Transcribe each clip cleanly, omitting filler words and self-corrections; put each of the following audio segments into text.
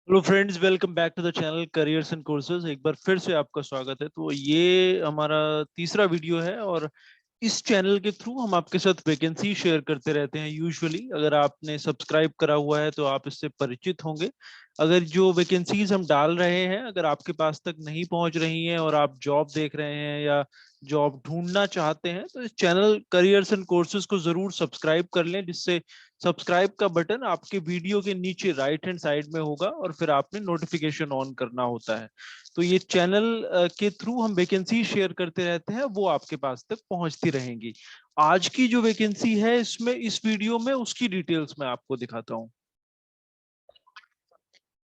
Hello friends, welcome back to the channel careers and courses. एक बार फिर से आपका स्वागत है। तो ये हमारा तीसरा वीडियो है और इस चैनल के थ्रू हम आपके साथ वैकेंसी शेयर करते रहते हैं। यूजुअली अगर आपने सब्सक्राइब करा हुआ है तो आप इससे परिचित होंगे। अगर जो वैकेंसीज हम डाल रहे हैं अगर आपके पास तक नहीं पहुंच रही हैं और आप जॉब देख रहे हैं या जॉब ढूंढना चाहते हैं तो इस चैनल करियर्स एंड कोर्सेज को जरूर सब्सक्राइब कर लें, जिससे सब्सक्राइब का बटन आपके वीडियो के नीचे राइट हैंड साइड में होगा और फिर आपने नोटिफिकेशन ऑन करना होता है। तो ये चैनल के थ्रू हम वैकेंसी शेयर करते रहते हैं, वो आपके पास तक पहुंचती रहेंगी। आज की जो वैकेंसी है इसमें इस वीडियो में उसकी डिटेल्स मैं आपको दिखाता हूँ।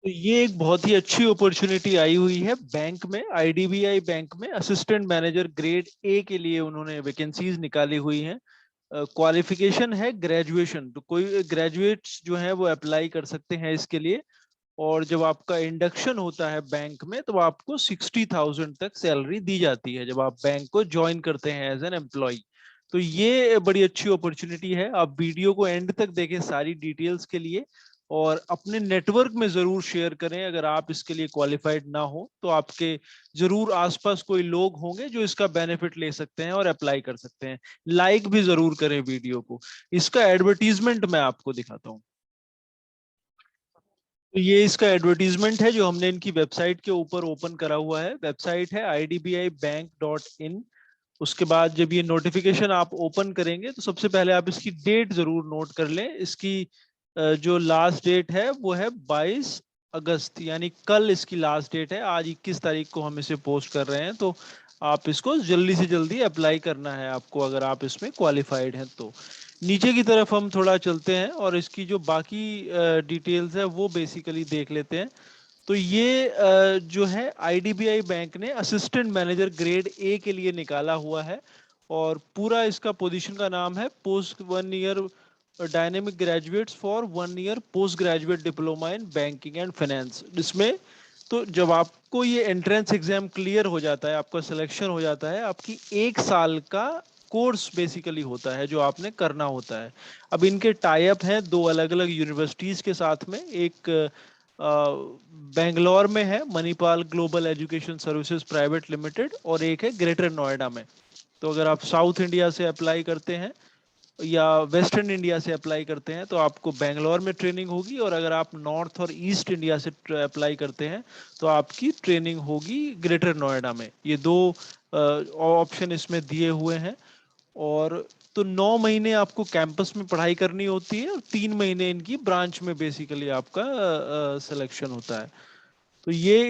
तो ये एक बहुत ही अच्छी अपॉर्चुनिटी आई हुई है बैंक में, आईडीबीआई बैंक में असिस्टेंट मैनेजर ग्रेड ए के लिए उन्होंने वैकेंसीज निकाली हुई हैं। क्वालिफिकेशन है ग्रेजुएशन, तो कोई ग्रेजुएट्स जो है वो अप्लाई कर सकते हैं इसके लिए। और जब आपका इंडक्शन होता है बैंक में तो आपको 60,000 तक सैलरी दी जाती है जब आप बैंक को ज्वाइन करते हैं एज एन एम्प्लॉय। तो ये बड़ी अच्छी अपॉर्चुनिटी है। आप वीडियो को एंड तक देखें सारी डिटेल्स के लिए और अपने नेटवर्क में जरूर शेयर करें। अगर आप इसके लिए क्वालिफाइड ना हो तो आपके जरूर आसपास कोई लोग होंगे जो इसका बेनिफिट ले सकते हैं और अप्लाई कर सकते हैं। लाइक भी जरूर करें वीडियो को। इसका एडवर्टीजमेंट मैं आपको दिखाता हूँ। तो ये इसका एडवर्टीजमेंट है जो हमने इनकी वेबसाइट के ऊपर ओपन करा हुआ है। वेबसाइट है idbibank.in। उसके बाद जब ये नोटिफिकेशन आप ओपन करेंगे तो सबसे पहले आप इसकी डेट जरूर नोट कर लें। इसकी जो लास्ट डेट है वो है 22 अगस्त, यानी कल इसकी लास्ट डेट है। आज 21 तारीख को हम इसे पोस्ट कर रहे हैं, तो आप इसको जल्दी से जल्दी अप्लाई करना है आपको अगर आप इसमें क्वालिफाइड हैं तो। नीचे की तरफ हम थोड़ा चलते हैं और इसकी जो बाकी डिटेल्स है वो बेसिकली देख लेते हैं। तो ये जो है आईडीबीआई बैंक ने असिस्टेंट मैनेजर ग्रेड ए के लिए निकाला हुआ है। और पूरा इसका पोजीशन का नाम है post 1 year dynamic graduates for 1 year post graduate diploma in banking and finance. इसमें तो जब आपको ये एंट्रेंस एग्जाम क्लियर हो जाता है, आपका सिलेक्शन हो जाता है, आपकी 1 साल का कोर्स बेसिकली होता है जो आपने करना होता है। अब इनके टाई अप हैं दो अलग अलग यूनिवर्सिटीज के साथ में। एक बेंगलोर में है, Manipal global education services private limited, और एक है ग्रेटर नोएडा में। तो अगर आप साउथ इंडिया से अप्लाई करते हैं या वेस्टर्न इंडिया से अप्लाई करते हैं तो आपको बेंगलोर में ट्रेनिंग होगी, और अगर आप नॉर्थ और ईस्ट इंडिया से अप्लाई करते हैं तो आपकी ट्रेनिंग होगी ग्रेटर नोएडा में। ये दो ऑप्शन इसमें दिए हुए हैं। और तो 9 महीने आपको कैंपस में पढ़ाई करनी होती है और 3 महीने इनकी ब्रांच में बेसिकली आपका सिलेक्शन होता है। तो ये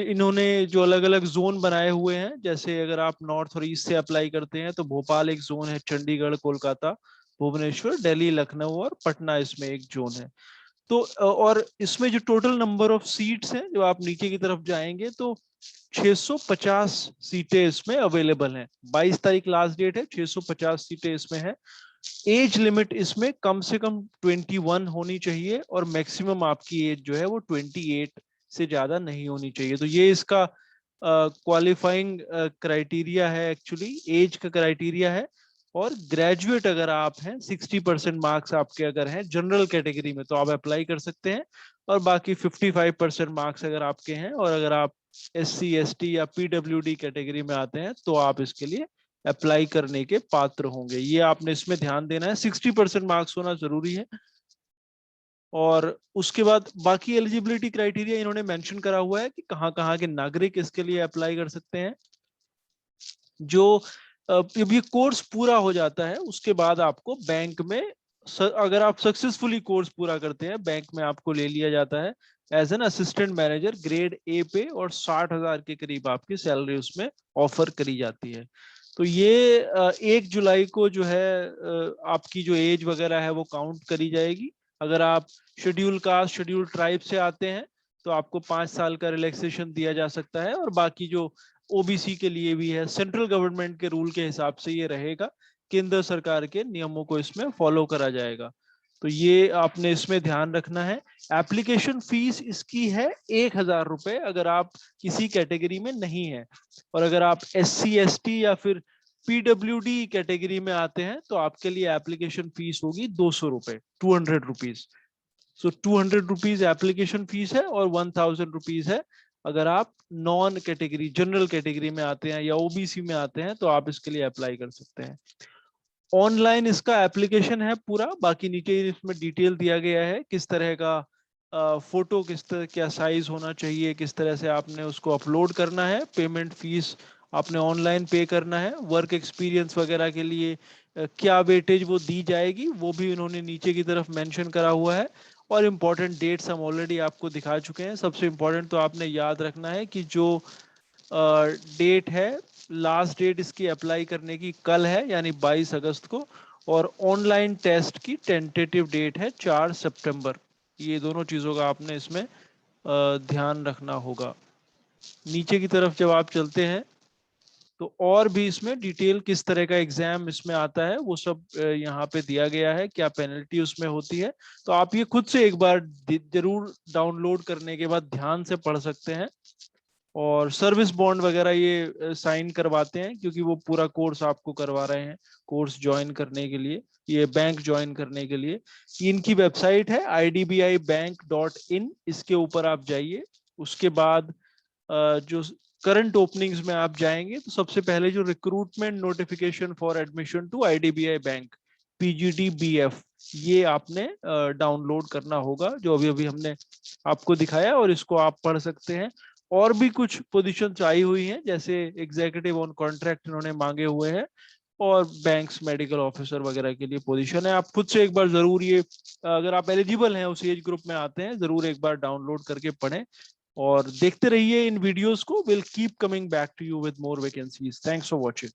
इन्होंने जो अलग अलग जोन बनाए हुए हैं, जैसे अगर आप नॉर्थ और ईस्ट से अप्लाई करते हैं तो भोपाल एक जोन है, चंडीगढ़, कोलकाता, भुवनेश्वर, दिल्ली, लखनऊ और पटना इसमें एक जोन है। तो और इसमें जो टोटल नंबर ऑफ सीट्स हैं, जो आप नीचे की तरफ जाएंगे तो 650 सीटें इसमें अवेलेबल हैं। 22 तारीख लास्ट डेट है, 650 सीटें इसमें है। एज लिमिट इसमें कम से कम 21 होनी चाहिए और मैक्सिमम आपकी एज जो है वो 28 से ज्यादा नहीं होनी चाहिए। तो ये इसका क्वालिफाइंग क्राइटेरिया है, एक्चुअली एज का क्राइटेरिया है। और ग्रेजुएट अगर आप हैं, 60% मार्क्स आपके अगर हैं जनरल कैटेगरी में तो आप अप्लाई कर सकते हैं। और बाकी 55% मार्क्स अगर आपके हैं और अगर आप SC ST या PWD कैटेगरी में आते हैं तो आप इसके लिए अप्लाई करने के पात्र होंगे। ये आपने इसमें ध्यान देना है, 60% मार्क्स होना जरूरी है। और उसके बाद बाकी एलिजिबिलिटी क्राइटेरिया इन्होंने मेंशन करा हुआ है कि कहाँ कहाँ के नागरिक इसके लिए अप्लाई कर सकते हैं। जो जब ये कोर्स पूरा हो जाता है उसके बाद आपको बैंक में अगर आप सक्सेसफुली कोर्स पूरा करते हैं बैंक में आपको ले लिया जाता है as an assistant manager grade A pay, और 60,000 के करीब आपकी सैलरी उसमें ऑफर करी जाती है। तो ये 1 जुलाई को जो है आपकी जो एज वगैरह है वो काउंट करी जाएगी। अगर आप शेड्यूल कास्ट शेड्यूल ट्राइब से आते हैं तो आपको 5 साल का रिलैक्सेशन दिया जा सकता है। और बाकी जो ओबीसी के लिए भी है, सेंट्रल गवर्नमेंट के रूल के हिसाब से ये रहेगा, केंद्र सरकार के नियमों को इसमें फॉलो करा जाएगा। तो ये आपने इसमें ध्यान रखना है। एप्लीकेशन फीस इसकी है 1,000 रुपए अगर आप किसी कैटेगरी में नहीं है। और अगर आप SC ST या फिर PWD कैटेगरी में आते हैं तो आपके लिए एप्लीकेशन फीस होगी 200 रुपए, 200 रुपीज। सो 200 रुपीज एप्लीकेशन फीस है और 1000 रुपीज है अगर आप नॉन कैटेगरी जनरल कैटेगरी में आते हैं या ओबीसी में आते हैं तो आप इसके लिए अप्लाई कर सकते हैं। ऑनलाइन इसका एप्लीकेशन है पूरा, बाकी नीचे इसमें डिटेल दिया गया है किस तरह का फोटो, किस तरह क्या साइज होना चाहिए, किस तरह से आपने उसको अपलोड करना है, पेमेंट फीस आपने ऑनलाइन पे करना है, वर्क एक्सपीरियंस वगैरह के लिए क्या वेटेज वो दी जाएगी वो भी इन्होंने नीचे की तरफ मेंशन करा हुआ है। और इम्पोर्टेंट डेट्स हम ऑलरेडी आपको दिखा चुके हैं। सबसे इम्पोर्टेंट तो आपने याद रखना है कि जो डेट है, लास्ट डेट इसकी अप्लाई करने की कल है यानी 22 अगस्त को, और ऑनलाइन टेस्ट की टेंटेटिव डेट है 4 सितंबर। ये दोनों चीज़ों का आपने इसमें ध्यान रखना होगा। नीचे की तरफ जब आप चलते हैं तो और भी इसमें डिटेल किस तरह का एग्जाम इसमें आता है वो सब यहाँ पे दिया गया है, क्या पेनल्टी उसमें होती है। तो आप ये खुद से एक बार जरूर डाउनलोड करने के बाद ध्यान से पढ़ सकते हैं। और सर्विस बॉन्ड वगैरह ये साइन करवाते हैं क्योंकि वो पूरा कोर्स आपको करवा रहे हैं, कोर्स ज्वाइन करने के लिए, ये बैंक ज्वाइन करने के लिए। इनकी वेबसाइट है idbibank.in, इसके ऊपर आप जाइए। उसके बाद जो करंट ओपनिंग्स में आप जाएंगे तो सबसे पहले जो recruitment notification for admission to IDBI bank PGDBF, ये आपने डाउनलोड करना होगा, जो अभी अभी हमने आपको दिखाया, और इसको आप पढ़ सकते हैं। और भी कुछ पोजीशंस आई हुई हैं जैसे एग्जीक्यूटिव ऑन कॉन्ट्रैक्ट इन्होंने मांगे हुए हैं, और बैंक्स मेडिकल ऑफिसर वगैरह के लिए पोजीशन है। आप खुद से एक बार जरूर ये, अगर आप एलिजिबल हैं, उस एज ग्रुप में आते हैं, जरूर एक बार डाउनलोड करके पढ़ें और देखते रहिए इन वीडियोस को। Will keep coming back to you with more vacancies. Thanks for watching.